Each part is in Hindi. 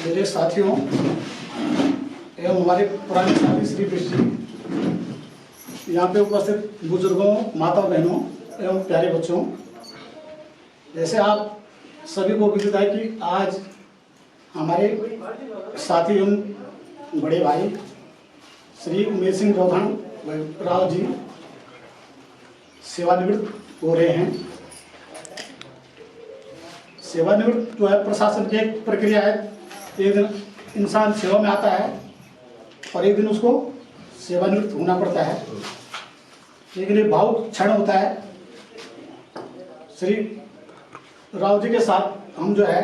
मेरे साथियों एवं हमारे पुराने साथी श्री कृष्ण जी, यहाँ पे उपस्थित बुजुर्गों, माता बहनों एवं प्यारे बच्चों, जैसे आप सभी को विदित है कि आज हमारे साथी एवं बड़े भाई श्री उमेश सिंह रौधन राव जी सेवानिवृत्त हो रहे हैं। सेवानिवृत्त जो है प्रशासन की एक प्रक्रिया है। एक दिन इंसान सेवा में आता है और एक दिन उसको सेवानिवृत्त होना पड़ता है, लेकिन ये भावुक क्षण होता है। श्री राव जी के साथ हम जो है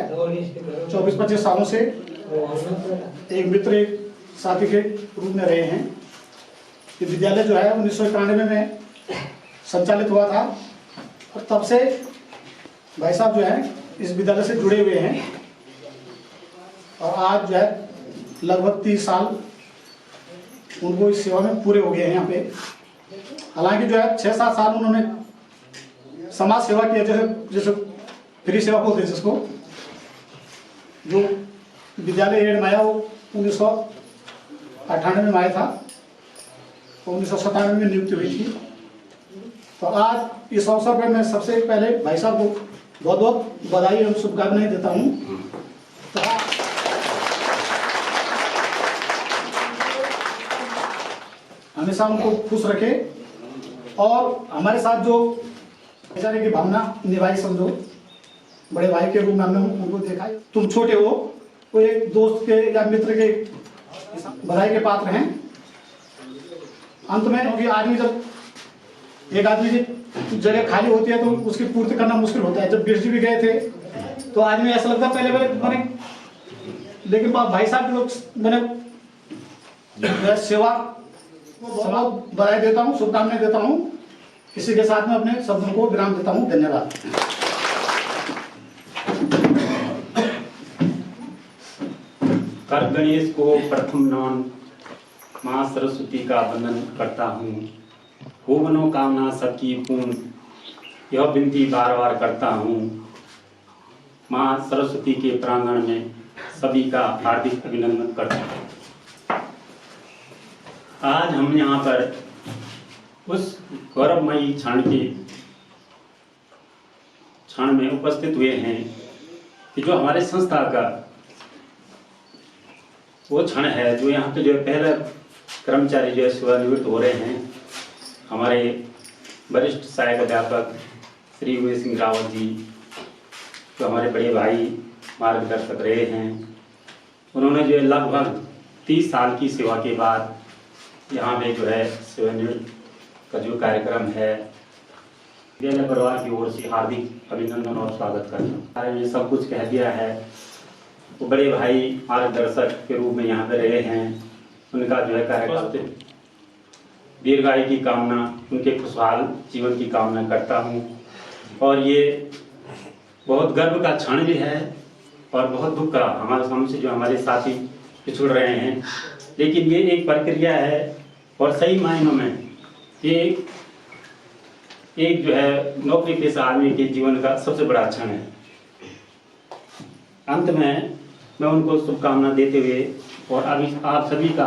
24-25 सालों से एक मित्र, एक साथी के रूप में रहे हैं। ये विद्यालय जो है 1991 में संचालित हुआ था और तब से भाई साहब जो है इस विद्यालय से जुड़े हुए हैं और आज जो है लगभग 30 साल उनको इस सेवा में पूरे हो गए हैं यहाँ पे। हालांकि जो है 6-7 साल उन्होंने समाज सेवा की, जैसे फ्री सेवा बोलते हैं जिसको, जो विद्यालय एड में आया वो 1998 में आया था और 1997 में नियुक्ति हुई थी। तो आज इस अवसर पर मैं सबसे पहले भाई साहब को बहुत बहुत बधाई एवं शुभकामनाएं देता हूँ। तो हमेशा उनको खुश रखे और हमारे साथ जो बेचारे की भावना निभाई, समझो बड़े भाई के रूप में हमने उनको देखा। तुम छोटे हो, वो एक दोस्त के या मित्र के बधाई के पात्र हैं। अंत में क्योंकि आदमी जब एक आदमी की जगह खाली होती है तो उसकी पूर्ति करना मुश्किल होता है। जब बीएसडी भी गए थे तो आदमी ऐसा लगता है पहले बने, लेकिन भाई साहब के लोग मैंने सेवा बहुत बधाई देता हूँ, शुभकामनाएं देता हूँ। इसी के साथ में अपने शब्दों को विराम देता हूँ। धन्यवाद। कर गणेश को प्रथम नमन, माँ सरस्वती का वंदन करता हूँ। हो मनोकामना सबकी पूर्ण, यह विनती बार बार करता हूँ। माँ सरस्वती के प्रांगण में सभी का हार्दिक अभिनंदन करता हूँ। आज हम यहाँ पर उस गौरवमयी क्षण में उपस्थित हुए हैं कि जो हमारे संस्था का वो क्षण है, जो यहाँ पे जो पहला कर्मचारी जो है सेवानिवृत्त हो रहे हैं, हमारे वरिष्ठ सहायक अध्यापक श्री उमेश सिंह रावत जी, जो हमारे बड़े भाई मार्गदर्शक रहे हैं। उन्होंने जो है लगभग 30 साल की सेवा के बाद यहाँ पे जो है सेवानिवृत्त का जो कार्यक्रम है, विद्यालय परिवार की ओर से हार्दिक अभिनंदन और स्वागत करता हूँ। ये सब कुछ कह दिया है। वो बड़े भाई मार्गदर्शक के रूप में यहाँ पे रहे हैं, उनका जो है कार्यकाल दीर्घायु की कामना, उनके खुशहाल जीवन की कामना करता हूँ। और ये बहुत गर्व का क्षण भी है और बहुत दुख का, हमारे हमसे जो हमारे साथी पिछड़ रहे हैं, लेकिन ये एक प्रक्रिया है और सही मायनों में ये एक जो है नौकरी पेशा आदमी के जीवन का सबसे बड़ा क्षण है। अंत में मैं उनको शुभकामना देते हुए और अभी आप सभी का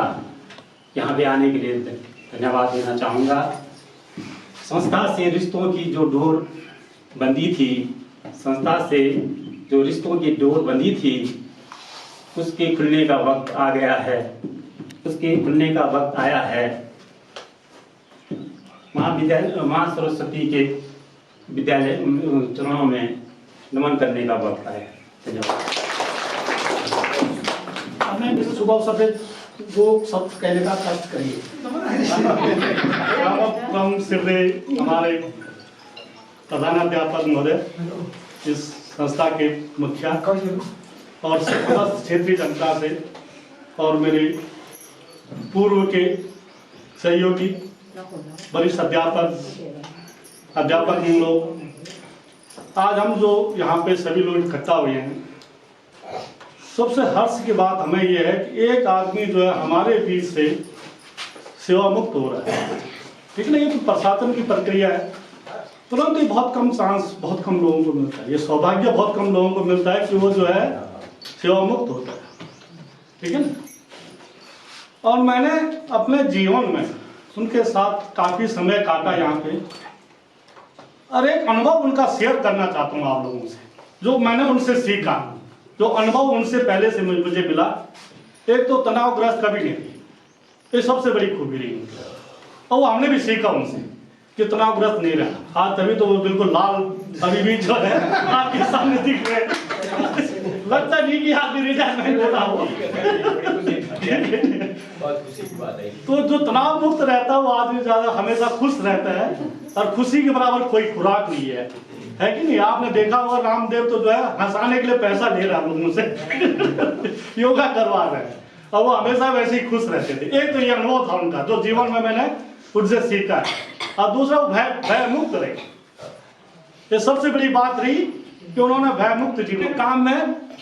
यहाँ पे आने के लिए धन्यवाद देना चाहूँगा। संस्था से रिश्तों की जो डोर बंधी थी, संस्था से जो रिश्तों की डोर बंधी थी, उसके खुलने का वक्त आ गया है, उसके खुलने का वक्त आया है। माँ सरस्वती के विद्यालय चरणों में नमन करने का वक्त आया है। धन्यवाद। हमें सुबह अवसर पे जो शब्द कहने का कष्ट करिए। हमारे प्रधानाध्यापक महोदय, इस संस्था के मुखिया और समस्त क्षेत्रीय जनता से और मेरे पूर्व के सहयोगी वरिष्ठ अध्यापक हम लोग, आज हम जो यहाँ पे सभी लोग इकट्ठा हुए हैं, सबसे हर्ष की बात हमें यह है कि एक आदमी जो है हमारे बीच से सेवा मुक्त हो रहा है। ठीक है, ये तो प्रशासन की प्रक्रिया है, तुरंत ही बहुत कम चांस बहुत कम लोगों को मिलता है, ये सौभाग्य बहुत कम लोगों को मिलता है कि वो जो है सेवा मुक्त होता है। ठीक है ना। और मैंने अपने जीवन में उनके साथ काफी समय काटा यहाँ पे, और एक अनुभव उनका शेयर करना चाहता हूँ आप लोगों से, जो मैंने उनसे सीखा, जो अनुभव उनसे पहले से मुझे मिला। एक तो तनावग्रस्त कभी नहीं, ये सबसे बड़ी खूबी रही उनकी, और वो हमने भी सीखा उनसे कि तनावग्रस्त नहीं रहा। आज तभी तो वो बिल्कुल लाल अभी भी जो है आपके सामने दिख रहे, लगता नहीं कि आप रिटायरमेंट लेता हो। तो जो तनाव मुक्त रहता है वो आदमी ज्यादा हमेशा खुश रहता है, और खुशी के बराबर कोई खुराक नहीं है कि नहीं। आपने देखा होगा रामदेव तो जो है हंसाने के लिए पैसा ले रहा लोगों से योगा करवा रहे हैं, और वो हमेशा वैसे ही खुश रहते थे। एक तो ये अनुभव था उनका जो जीवन में मैंने उनसे सीखा है, और दूसरा वो भय मुक्त रहे। ये सबसे बड़ी बात रही कि उन्होंने भय मुक्त जीवन, काम में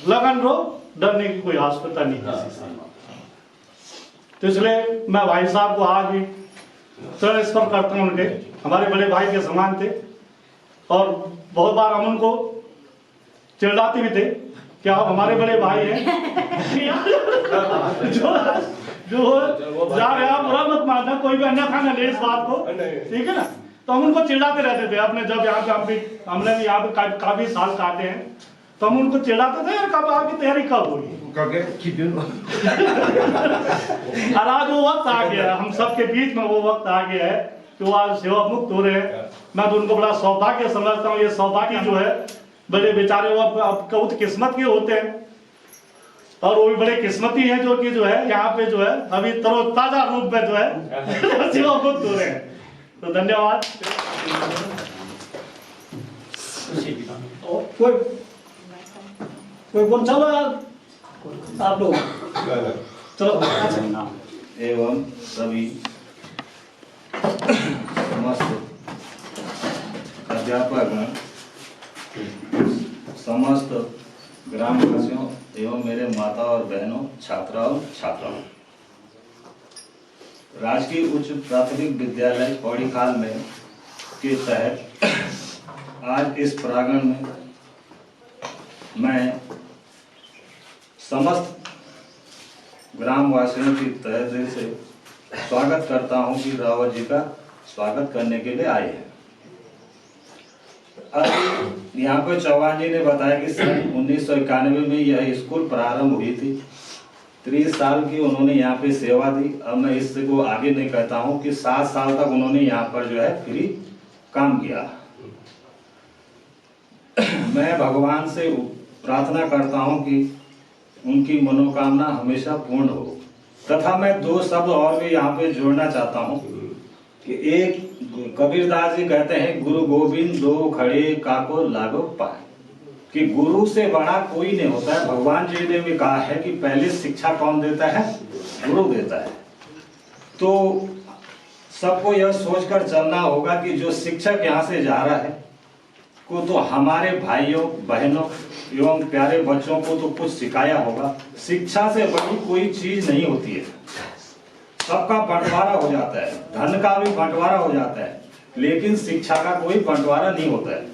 लगन रहो, डरने की कोई आवश्यकता नहीं किसी से। तो इसलिए मैं भाई साहब को आज भी चरण स्पर्श करता हूँ, उनके हमारे बड़े भाई के समान थे, और बहुत बार हम उनको चिढ़ाते भी थे कि आप हमारे बड़े भाई हैं। जो जा रहे आप बुरा मत मानना, कोई भी अन्यथा न ले इस बात को, ठीक है ना। तो हम उनको चिढ़ाते रहते थे अपने, जब यहाँ पे हमने भी यहाँ पे काफी साल काटे हैं, तो हम उनको चिढ़ाते थे, कब आपकी तैयारी कब होगी। और आज वो वक्त आ गया, हम सबके बीच में वो वक्त आ गया है कि वो आज सेवा मुक्त हो रहे हैं। मैं तो उनको बड़ा सौभाग्य समझता हूँ। ये सौभाग्य जो है बड़े बेचारे वो बहुत किस्मत के होते हैं, और वो भी बड़े किस्मती हैं जो कि जो है यहाँ पे जो है अभी तरोताजा रूप में जो है सेवा मुक्त हो रहे हैं। तो धन्यवाद। कोई बोल, चलो आप लोग चलो। एवं सभी समस्त अध्यापक, समस्त ग्रामवासियों एवं मेरे माता और बहनों, छात्राओं छात्राओं, राजकीय उच्च प्राथमिक विद्यालय पौड़ी खाल में के तहत आज इस प्रांगण में मैं समस्त ग्रामवासियों की तहे दिल से स्वागत करता हूं कि रावत जी का स्वागत करने के लिए आए हैं। अब यहाँ पे चौहान जी ने बताया कि सन 1991 में यह स्कूल प्रारंभ हुई थी। 30 साल की उन्होंने यहाँ पे सेवा दी। अब मैं इसको आगे नहीं कहता हूँ कि 7 साल तक उन्होंने यहाँ पर जो है फ्री काम किया। मैं भगवान से प्रार्थना करता हूँ कि उनकी मनोकामना हमेशा पूर्ण हो। तथा मैं 2 शब्द और भी यहाँ पे जोड़ना चाहता हूँ कि एक कबीरदास जी कहते हैं, गुरु गोविंद दो खड़े काको लागो पाए, कि गुरु से बड़ा कोई नहीं होता है। भगवान जी ने भी कहा है कि पहले शिक्षा कौन देता है? गुरु देता है। तो सबको यह सोचकर चलना होगा कि जो शिक्षक यहाँ से जा रहा है को तो हमारे भाइयों बहनों एवं प्यारे बच्चों को तो कुछ सिखाया होगा। शिक्षा से बड़ी कोई चीज नहीं होती है। सबका बंटवारा हो जाता है, धन का भी बंटवारा हो जाता है, लेकिन शिक्षा का कोई बंटवारा नहीं होता है।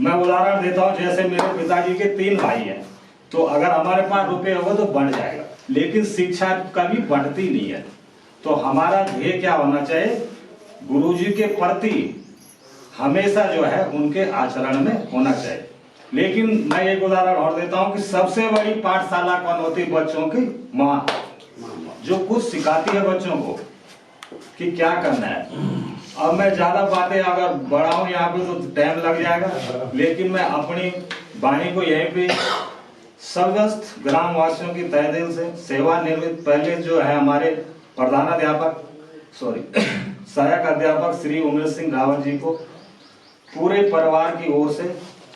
मैं उदाहरण देता हूँ, जैसे मेरे पिताजी के 3 भाई हैं, तो अगर हमारे पास रुपए होगा तो बंट जाएगा, लेकिन शिक्षा कभी बंटती नहीं है। तो हमारा ध्येय क्या होना चाहिए? गुरुजी के प्रति हमेशा जो है उनके आचरण में होना चाहिए। लेकिन मैं एक उदाहरण और देता हूँ कि सबसे बड़ी पाठशाला कौन होती है? बच्चों की माँ, जो कुछ सिखाती है बच्चों को कि क्या करना है। अब मैं ज्यादा बातें अगर बढ़ाऊं यहाँ पे तो टाइम लग जाएगा, लेकिन मैं अपनी वाणी को यहीं पे समस्त ग्रामवासियों की तहे दिल से सेवानिवृत्त पहले जो है हमारे प्रधानाध्यापक सहायक अध्यापक श्री उमेश सिंह रावत जी को पूरे परिवार की ओर से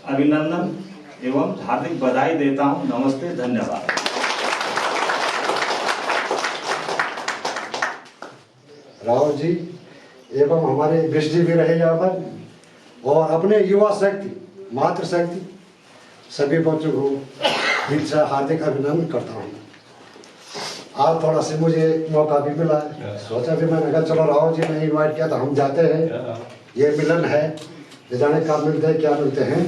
अभिनंदन एवं हार्दिक बधाई देता हूं। नमस्ते, धन्यवाद। राव जी एवं हमारे विष्णु भी रहे यहाँ पर, और अपने युवा शक्ति मातृशक्ति सभी बच्चों को दिल से हार्दिक अभिनंदन करता हूँ। आज थोड़ा सा मुझे मौका भी मिला है, सोचा भी मैंने कहा चलो राव जी ने इनवाइट किया तो हम जाते हैं, ये मिलन है, ये जाने कब मिलते हैं क्या मिलते हैं।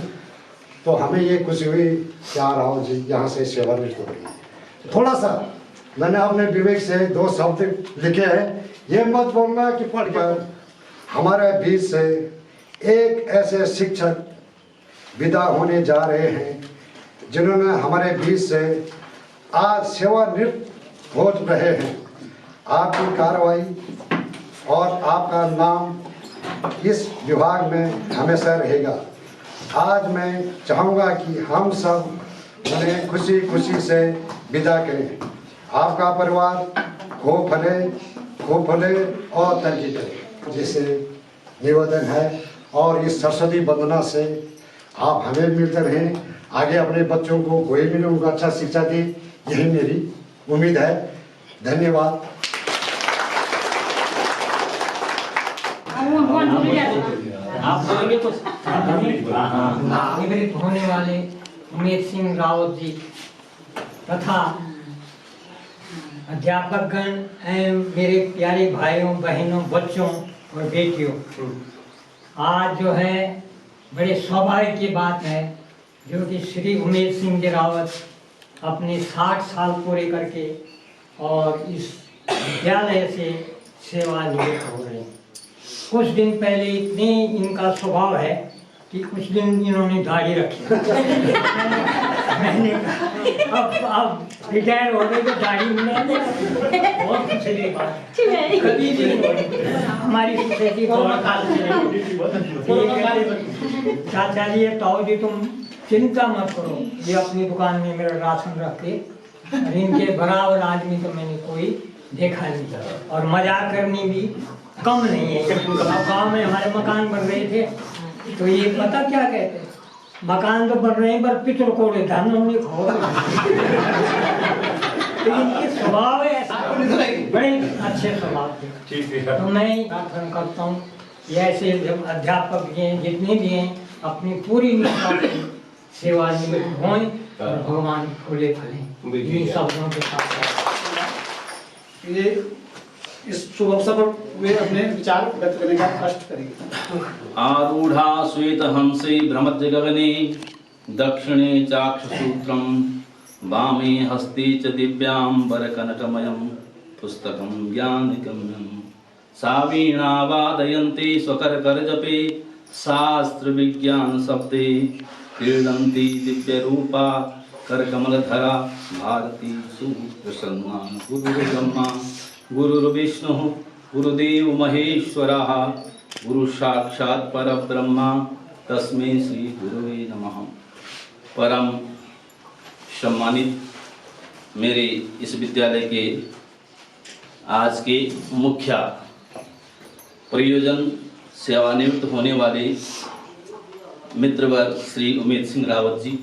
तो हमें ये खुशी हुई क्या राव जी यहाँ से सेवानिवृत्त हो रही है। थोड़ा सा मैंने अपने विवेक से 2 शब्द लिखे हैं, ये मत बोलना कि पढ़कर हमारे बीच से एक ऐसे शिक्षक विदा होने जा रहे हैं जिन्होंने हमारे बीच से आज सेवानिवृत्त हो रहे हैं। आपकी कार्रवाई और आपका नाम इस विभाग में हमेशा रहेगा। आज मैं चाहूँगा कि हम सब उन्हें खुशी खुशी से विदा करें। आपका परिवार खूब फले और तरक्की करे, जिसे निवेदन है। और इस सरस्वती वंदना से आप हमें मिलते रहें, आगे अपने बच्चों को कोई भी उनको अच्छा शिक्षा दे, यही मेरी उम्मीद है। धन्यवाद। आप बोलेंगे तो निवृत्त होने वाले उमेश सिंह रावत जी तथा अध्यापकगण एवं मेरे प्यारे भाइयों बहनों बच्चों और बेटियों, आज जो है बड़े सौभाग्य की बात है जो कि श्री उमेश सिंह जी रावत अपने 60 साल पूरे करके और इस विद्यालय से सेवानिवृत्त हो रहे हैं। कुछ दिन पहले इतने इनका स्वभाव है कि कुछ दिन इन्होंने दाढ़ी रखी। मैंने अब रिटायर हो गए तो दाढ़ी मिले, बहुत खुश की बात है। कभी भी हमारी सोसाइटी बहुत चाचा जी ताऊ जी तुम चिंता मत करो, ये अपनी दुकान में मेरा राशन रख के, और इनके बराबर आदमी तो मैंने कोई देखा नहीं, और मजाक करनी भी कम नहीं है। गाँव में हमारे मकान बन रहे थे तो ये पता क्या कहते हैं, मकान तो बन रहे हैं पर पितर कोड़े धन हमने खो तो इनके स्वभाव है ऐसा, बड़े अच्छे स्वभाव के। तो मैं प्रार्थना करता हूँ ऐसे जब अध्यापक भी हैं जितने भी हैं अपनी पूरी निष्ठा से सेवानिवृत्त हों और भगवान फूले फलें। इन शब्दों के साथ ये इस शुभ अवसर पर वे अपने विचार व्यक्त करने का कष्ट करेंगे। आरूढ़ा श्वेत हंसे भ्रमद्य गगने दक्षिणे चाक्षसूत्रम वामे हस्ते च दिव्यांबर कनकमयम पुस्तकम ज्ञानगम्यम सा वीणा वादयन्ती स्वकरकरजपे शास्त्र विज्ञान शब्दे क्रीडन्ती दिव्यरूपा करकमलधरा भारती सुप्रसन्ना। गुरुर्ब्रह्मा गुरुर्विष्णुः गुरुदेव महेश्वरः गुरु साक्षात् परब्रह्मा तस्मै श्री गुरुवे नमः। परम सम्मानित मेरे इस विद्यालय के आज के मुख्य प्रयोजन सेवानिवृत्त होने वाले मित्रवर्ग श्री उमेद सिंह रावत जी,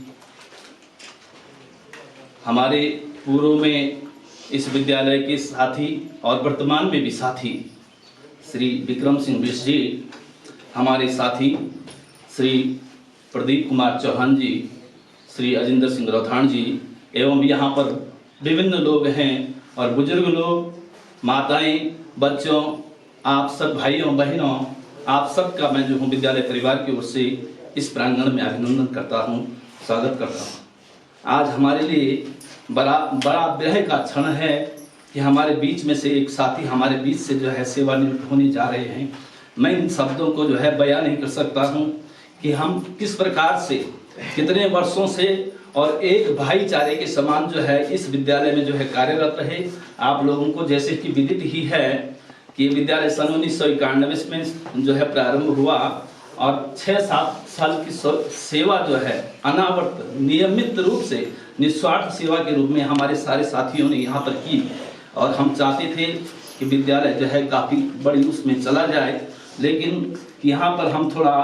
हमारे पूर्व में इस विद्यालय के साथी और वर्तमान में भी साथी श्री विक्रम सिंह बिष्ट जी, हमारे साथी श्री प्रदीप कुमार चौहान जी, श्री अजिंदर सिंह रौथान जी, एवं यहाँ पर विभिन्न लोग हैं और बुजुर्ग लोग, माताएं, बच्चों, आप सब भाइयों बहनों, आप सबका मैं जो हूँ विद्यालय परिवार की ओर से इस प्रांगण में अभिनंदन करता हूँ, स्वागत करता हूँ। आज हमारे लिए बड़ा विरह का क्षण है कि हमारे बीच में से एक साथी हमारे बीच से जो है सेवानिवृत्त होने जा रहे हैं। मैं इन शब्दों को जो है बयान नहीं कर सकता हूँ कि हम किस प्रकार से कितने वर्षों से और एक भाईचारे के समान जो है इस विद्यालय में जो है कार्यरत रहे। आप लोगों को जैसे कि विदित ही है कि ये विद्यालय सन 1991 में जो है प्रारंभ हुआ और 6-7 साल की सेवा जो है अनावर्त नियमित रूप से निस्वार्थ सेवा के रूप में हमारे सारे साथियों ने यहाँ पर की। और हम चाहते थे कि विद्यालय जो है काफ़ी बड़ी उसमें चला जाए, लेकिन यहाँ पर हम थोड़ा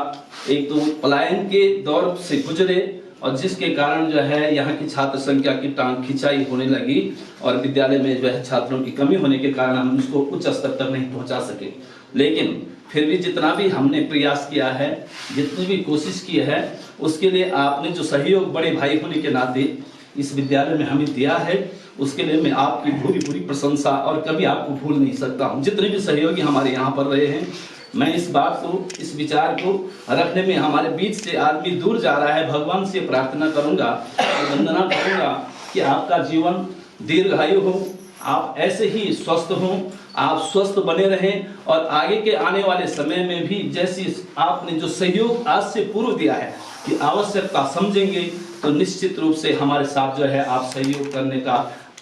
एक तो पलायन के दौर से गुजरे और जिसके कारण जो है यहाँ की छात्र संख्या की टांग खिंचाई होने लगी और विद्यालय में जो है छात्रों की कमी होने के कारण हम उसको उच्च स्तर तक नहीं पहुँचा सके। लेकिन फिर भी जितना भी हमने प्रयास किया है, जितनी भी कोशिश की है, उसके लिए आपने जो सहयोग बड़े भाई होने के नाते इस विद्यालय में हमें दिया है, उसके लिए मैं आपकी पूरी प्रशंसा और कभी आपको भूल नहीं सकता हूँ। जितने भी सहयोगी हमारे यहाँ पर रहे हैं, मैं इस बात को, इस विचार को रखने में हमारे बीच से आदमी दूर जा रहा है, भगवान से प्रार्थना करूँगा, वंदना करूँगा कि आपका जीवन दीर्घायु हो, आप ऐसे ही स्वस्थ हों, आप स्वस्थ बने रहें और आगे के आने वाले समय में भी जैसी आपने जो सहयोग आज से पूर्व दिया है कि आवश्यकता समझेंगे तो निश्चित रूप से हमारे साथ जो है आप सहयोग करने का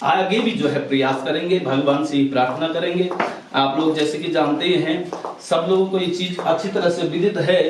आगे भी जो है प्रयास करेंगे, भगवान से ही प्रार्थना करेंगे। आप लोग जैसे कि जानते हैं, सब लोगों को ये चीज़ अच्छी तरह से विदित है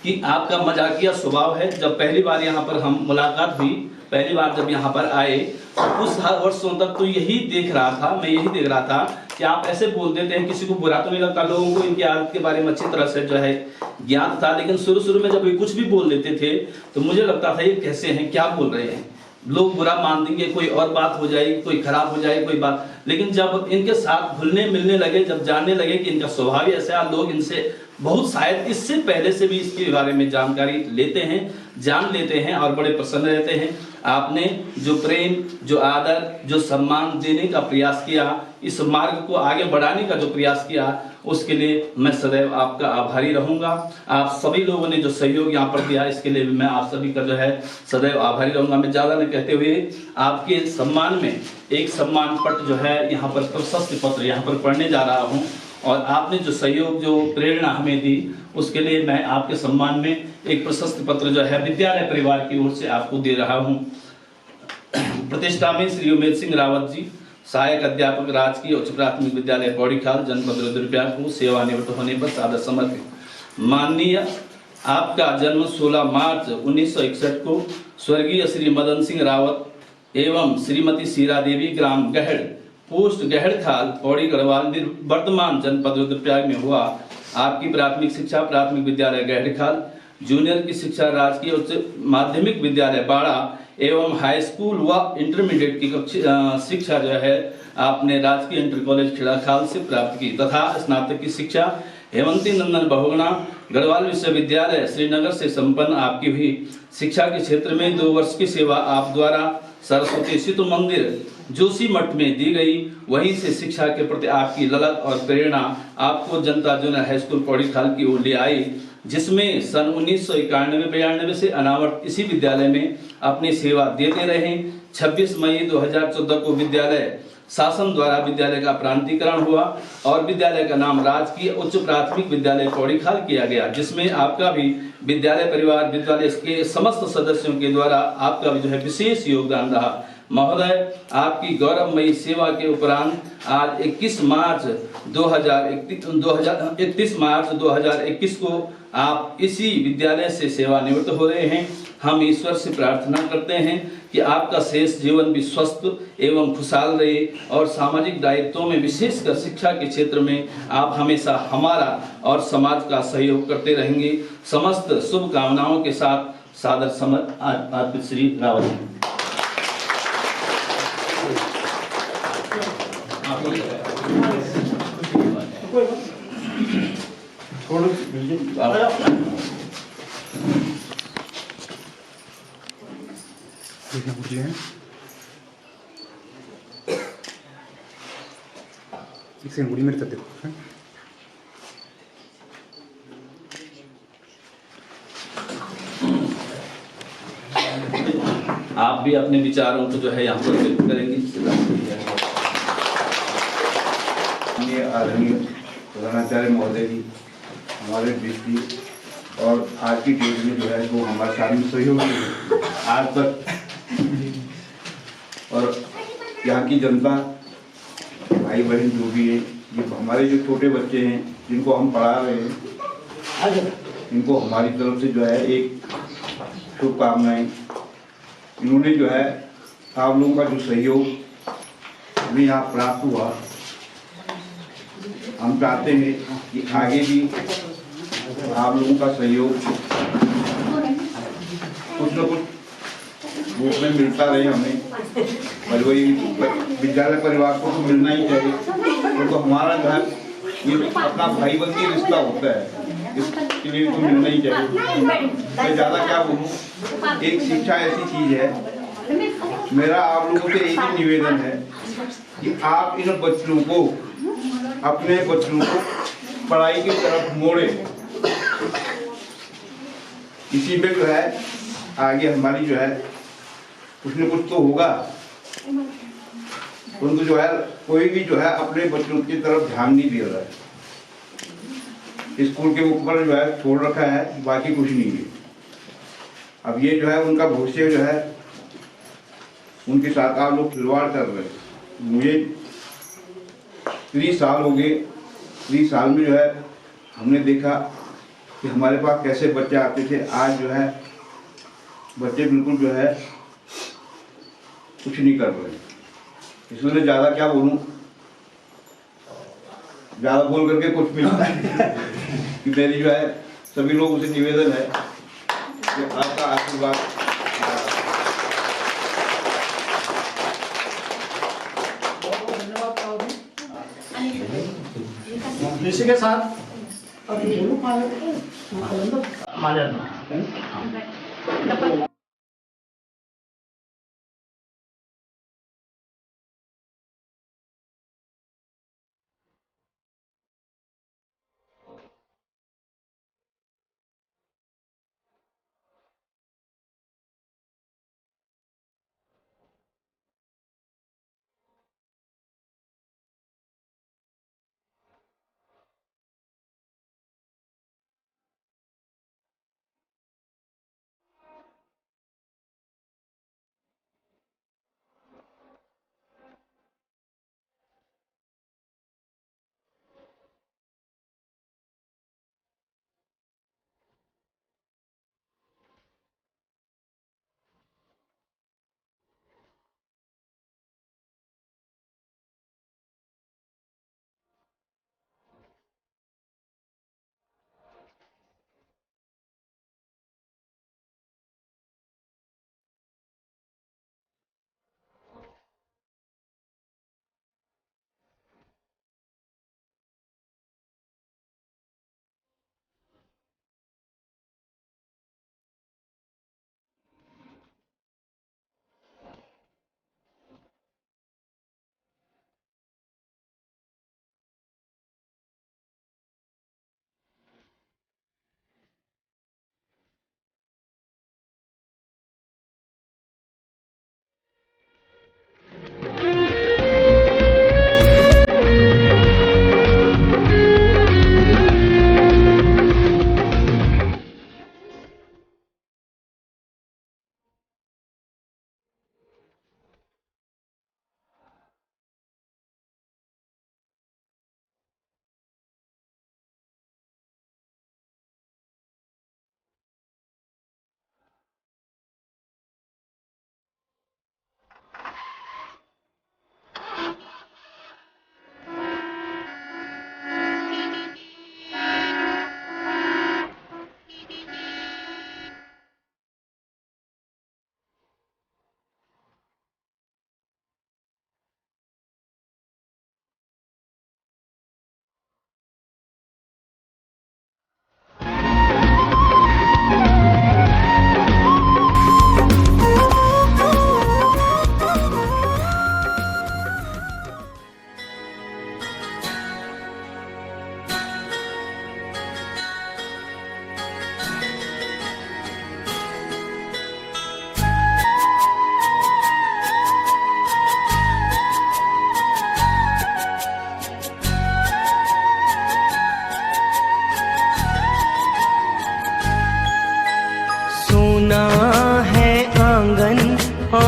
कि आपका मजाकिया स्वभाव है। जब पहली बार यहाँ पर हम मुलाकात हुई, पहली बार जब यहाँ पर आए तो उस वर्षों तक तो यही देख रहा था, मैं यही देख रहा था कि आप ऐसे बोल देते हैं, किसी को बुरा तो नहीं लगता, लोगों को इनकी आदत के बारे में अच्छी तरह से जो है ज्ञात था। लेकिन शुरू में जब ये कुछ भी बोल देते थे तो मुझे लगता था ये कैसे हैं, क्या बोल रहे हैं, लोग बुरा मान देंगे, कोई और बात हो जाएगी, कोई खराब हो जाएगी, कोई बात। लेकिन जब इनके साथ घुलने मिलने लगे, जब जानने लगे कि इनका स्वभाव ऐसा है, लोग इनसे बहुत शायद इससे पहले से भी इसके बारे में जानकारी लेते हैं, जान लेते हैं और बड़े प्रसन्न रहते हैं। आपने जो प्रेम, जो आदर, जो सम्मान देने का प्रयास किया, इस मार्ग को आगे बढ़ाने का जो प्रयास किया, उसके लिए मैं सदैव आपका आभारी रहूंगा। आप सभी लोगों ने जो सहयोग यहाँ पर दिया, इसके लिए मैं आप सभी का जो है सदैव आभारी रहूंगा। मैं ज़्यादा नहीं कहते हुए आपके सम्मान में एक सम्मान पत्र जो है यहाँ पर प्रशस्ति पत्र यहाँ पर पढ़ने जा रहा हूँ और आपने जो सहयोग, जो प्रेरणा हमें दी, उसके लिए मैं आपके सम्मान में एक प्रशस्ति पत्र जो है विद्यालय परिवार की ओर से आपको दे रहा हूँ। प्रतिष्ठा में श्री उमेद सिंह रावत जी, सहायक अध्यापक, राजकीय उच्च प्राथमिक विद्यालय पौड़ीखाल, जनपद रुद्रप्रयाग को सेवानिवृत्त होने पर सादर समर्पित। माननीय, आपका जन्म 16 मार्च 1961 को स्वर्गीय श्री मदन सिंह रावत एवं श्रीमती शीरा देवी, ग्राम गहड़, पोस्ट गहड़खाल, पौड़ी गढ़वाल, वर्तमान जनपद रुद्रप्रयाग में हुआ। आपकी प्राथमिक शिक्षा प्राथमिक विद्यालय गहड़खाल, जूनियर की शिक्षा राजकीय उच्च माध्यमिक विद्यालय बाड़ा एवं हाई स्कूल व इंटरमीडिएट की शिक्षा जो है आपने राजकीय इंटर कॉलेज खिड़ाखाल से प्राप्त की तथा स्नातक की शिक्षा हेमंती नंदन बहुगुणा गढ़वाल विश्वविद्यालय श्रीनगर से संपन्न आपकी हुई। शिक्षा के क्षेत्र में 2 वर्ष की सेवा आप द्वारा सरस्वती सेतु मंदिर जोशी मठ में दी गई। वहीं से शिक्षा के प्रति आपकी ललक और प्रेरणा आपको जनता जूनियर हाई स्कूल पौड़ीखाल की ओर ले आई, जिसमें सन 1991-92 से अनावरत इसी विद्यालय में अपनी सेवा देते रहे। 26 मई 2014 को विद्यालय शासन द्वारा विद्यालय का प्रांतीकरण हुआ और विद्यालय का नाम राजकीय उच्च प्राथमिक विद्यालय पौड़ीखाल किया गया, जिसमें आपका भी विद्यालय परिवार, विद्यालय के समस्त सदस्यों के द्वारा आपका भी जो है विशेष योगदान रहा। महोदय, आपकी गौरवमयी सेवा के उपरांत आज 31 मार्च 2021 को आप इसी विद्यालय से सेवानिवृत्त हो रहे हैं। हम ईश्वर से प्रार्थना करते हैं कि आपका शेष जीवन भी स्वस्थ एवं खुशहाल रहे और सामाजिक दायित्वों में, विशेषकर शिक्षा के क्षेत्र में आप हमेशा हमारा और समाज का सहयोग करते रहेंगे। समस्त शुभकामनाओं के साथ सादर समर्थ अर्पित श्री रावत। आप भी अपने विचारों को जो है यहाँ पर व्यक्त करेंगे। आदरणीय प्रधानाचार्य महोदय जी, हमारे दृष्टि और आज की डेट में जो है वो हमारे साथ में सहयोग आज तक, और यहाँ की जनता, भाई बहन जो भी है, ये हमारे जो छोटे बच्चे हैं जिनको हम पढ़ा रहे हैं, इनको हमारी तरफ से जो है एक शुभकामनाएं। इन्होंने जो है आप लोगों का जो सहयोग हमें यहाँ प्राप्त हुआ, हम चाहते हैं कि आगे भी आप लोगों का सहयोग कुछ न कुछ रूप में मिलता रहे हमें, और वही विद्यालय परिवार को तो मिलना ही चाहिए, तो हमारा जो है ये अपना भाईबंदी रिश्ता होता है, इसके लिए तो मिलना ही चाहिए। मैं ज़्यादा क्या बोलूँ, एक शिक्षा ऐसी चीज़ है, मेरा आप लोगों से एक ही निवेदन है कि आप इन बच्चों को, अपने बच्चों को पढ़ाई की तरफ मोड़े। इसी में जो है आगे हमारी जो है कुछ न कुछ तो होगा। उनको जो है कोई भी जो है अपने बच्चों की तरफ ध्यान नहीं दे रहा है, स्कूल के ऊपर जो है छोड़ रखा है, बाकी कुछ नहीं है। अब ये जो है उनका भविष्य जो है उनके साथ आप लोग खिलवाड़ कर रहे हैं। मुझे 30 साल हो गए, 30 साल में जो है हमने देखा कि हमारे पास कैसे बच्चे आते थे। आज जो है बच्चे बिल्कुल जो है कुछ नहीं कर रहे। इसलिए ज़्यादा क्या बोलूँ, ज़्यादा बोल करके कुछ मिलता है कि मेरी जो है सभी लोगों से निवेदन है कि आपका आशीर्वाद। इसी के साथ अब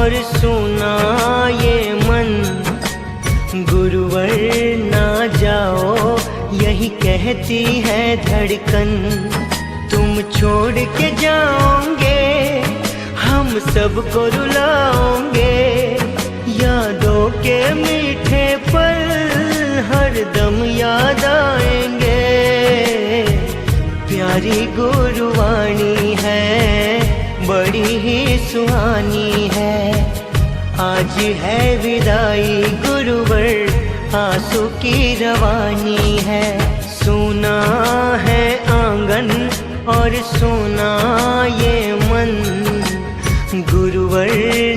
और सुना ये मन, गुरुवर ना जाओ यही कहती है धड़कन। तुम छोड़ के जाओगे हम सबको रुलाओगे, यादों के मीठे पल हरदम याद आएंगे। प्यारी गुरुवाणी है बड़ी ही सुहानी है, आज है विदाई गुरुवर आंसू की रवानी है। सुना है आंगन और सुना ये मन, गुरुवर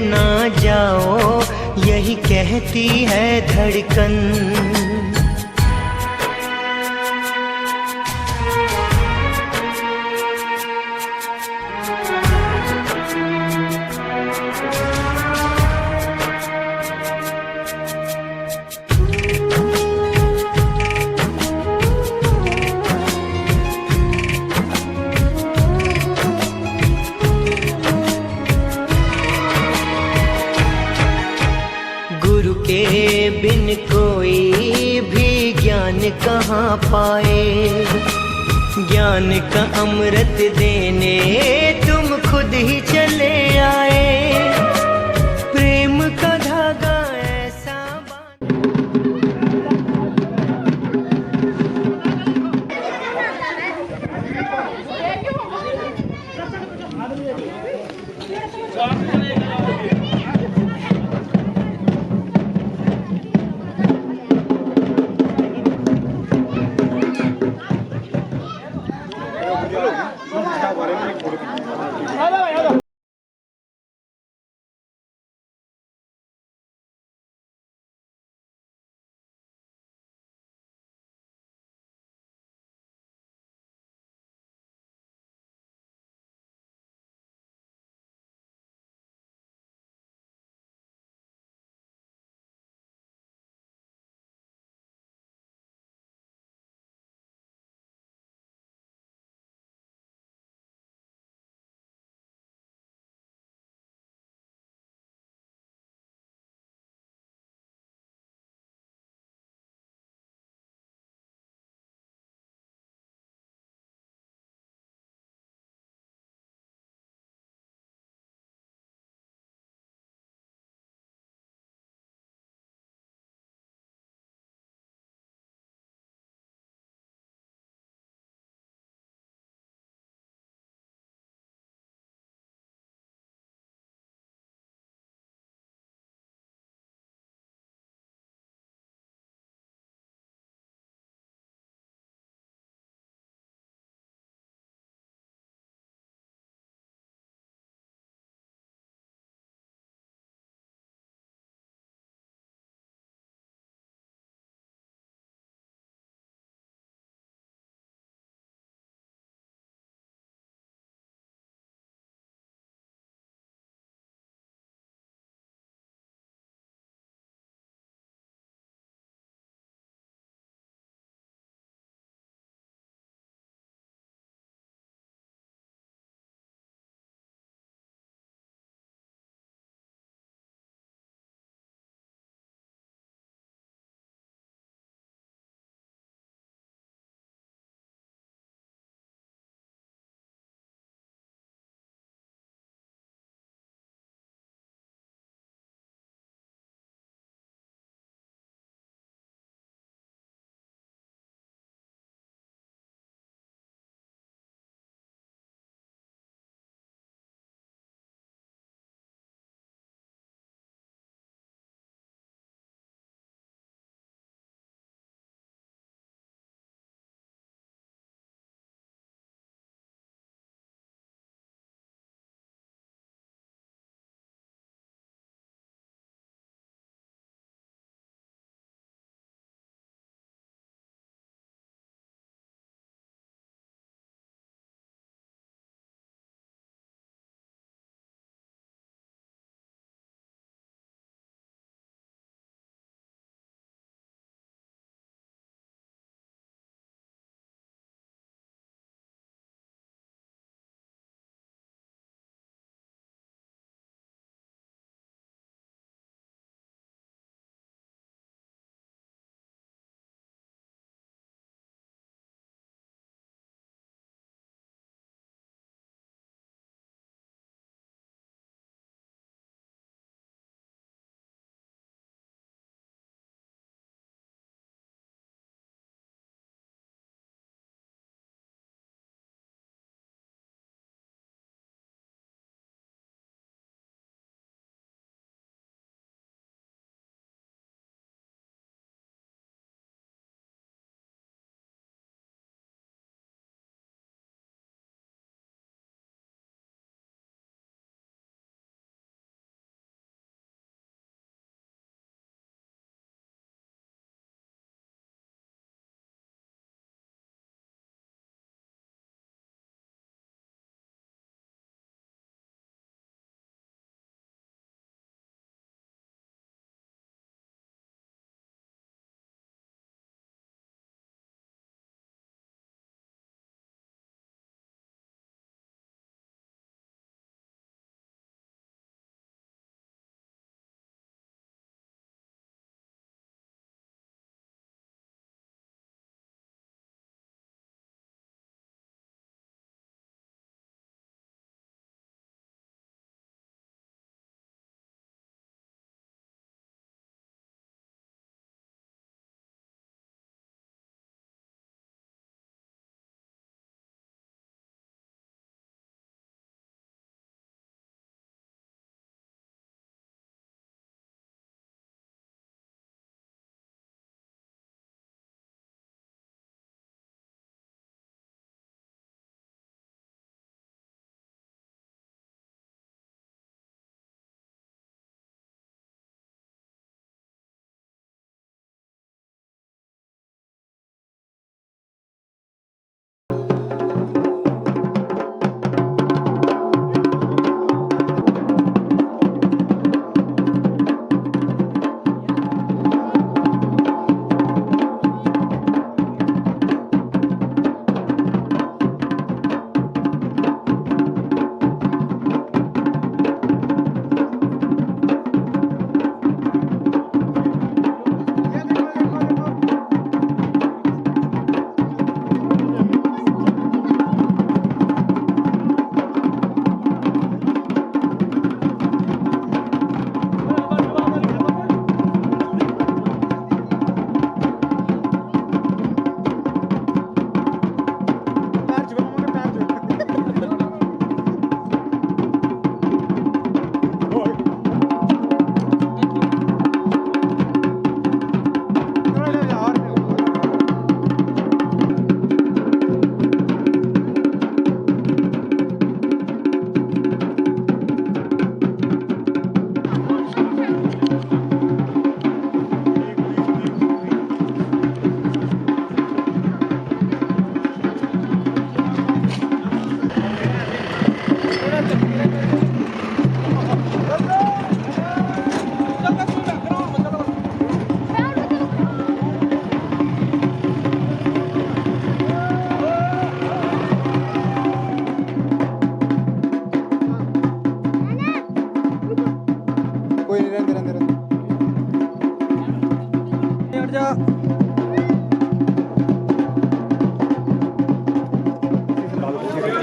ना जाओ यही कहती है धड़कन। गुरु के बिन कोई भी ज्ञान कहाँ पाए, ज्ञान का अमृत देने तुम खुद ही चले आए। प्रेम का धागा ऐसा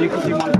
एक ही मान